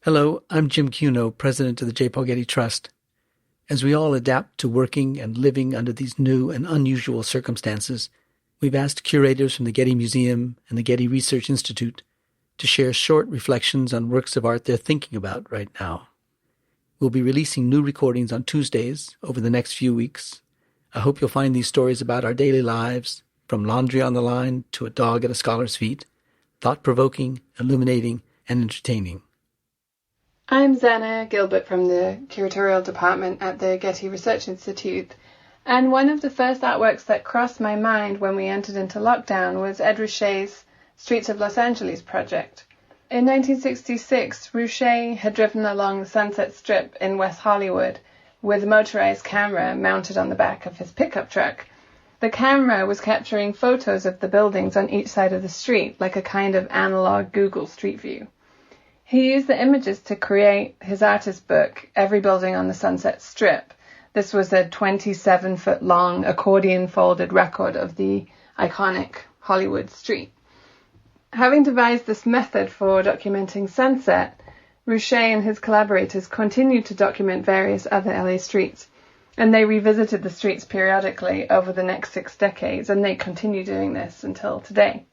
Hello, I'm Jim Cuno, president of the Getty Trust. As we all adapt to working and living under these new and unusual circumstances, we've asked curators from the Getty Museum and the Getty Research Institute to share short reflections on works of art they're thinking about right now. We'll be releasing new recordings on Tuesdays over the next few weeks. I hope you'll find these stories about our daily lives, from laundry on the line to a dog at a scholar's feet, thought-provoking, illuminating, and entertaining. I'm Zanna, Gilbert from the curatorial department at the Getty Research Institute, and one of the first artworks that crossed my mind when we entered into lockdown was Ed Ruscha's Streets of Los Angeles project. In 1966, Ruscha had driven along the Sunset Strip in West Hollywood with a motorized camera mounted on the back of his pickup truck. The camera was capturing photos of the buildings on each side of the street, like a kind of analog Google Street View. He used the images to create his artist book, Every Building on the Sunset Strip. This was a 27-foot-long accordion-folded record of the iconic Hollywood street. Having devised this method for documenting sunset, Ruscha and his collaborators continued to document various other LA streets, and they revisited the streets periodically over the next 6 decades, and they continue doing this until today.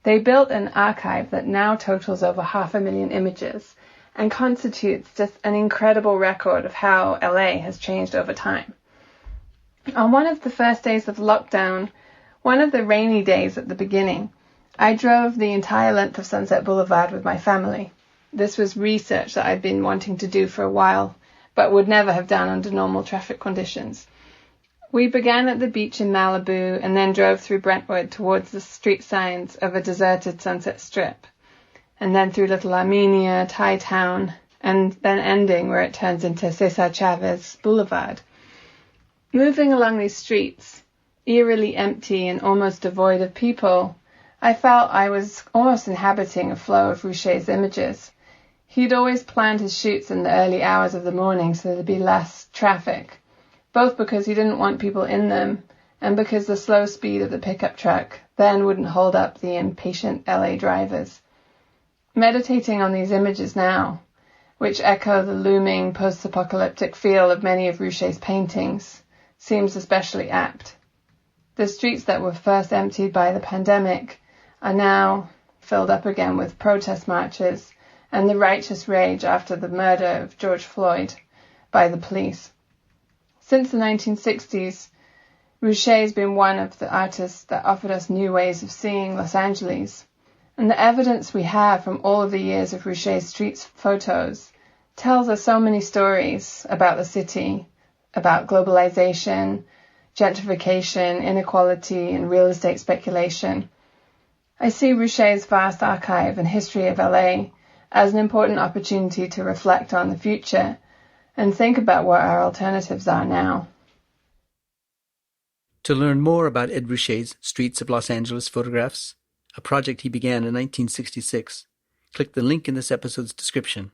They built an archive that now totals over 500,000 images and constitutes just an incredible record of how LA has changed over time. On one of the first days of lockdown, one of the rainy days at the beginning, I drove the entire length of Sunset Boulevard with my family. This was research that I'd been wanting to do for a while, but would never have done under normal traffic conditions. We began at the beach in Malibu and then drove through Brentwood towards the street signs of a deserted Sunset Strip, and then through Little Armenia, Thai Town, and then ending where it turns into Cesar Chavez Boulevard. Moving along these streets, eerily empty and almost devoid of people, I felt I was almost inhabiting a flow of Ruscha's images. He'd always planned his shoots in the early hours of the morning so there'd be less traffic, both because he didn't want people in them and because the slow speed of the pickup truck then wouldn't hold up the impatient LA drivers. Meditating on these images now, which echo the looming post-apocalyptic feel of many of Ruscha's paintings, seems especially apt. The streets that were first emptied by the pandemic are now filled up again with protest marches and the righteous rage after the murder of George Floyd by the police. Since the 1960s, Ruscha has been one of the artists that offered us new ways of seeing Los Angeles, and the evidence we have from all of the years of Ruscha's streets photos tells us so many stories about the city, about globalization, gentrification, inequality, and real estate speculation. I see Ruscha's vast archive and history of LA as an important opportunity to reflect on the future and think about what our alternatives are now. To learn more about Ed Ruscha's Streets of Los Angeles photographs, a project he began in 1966, click the link in this episode's description.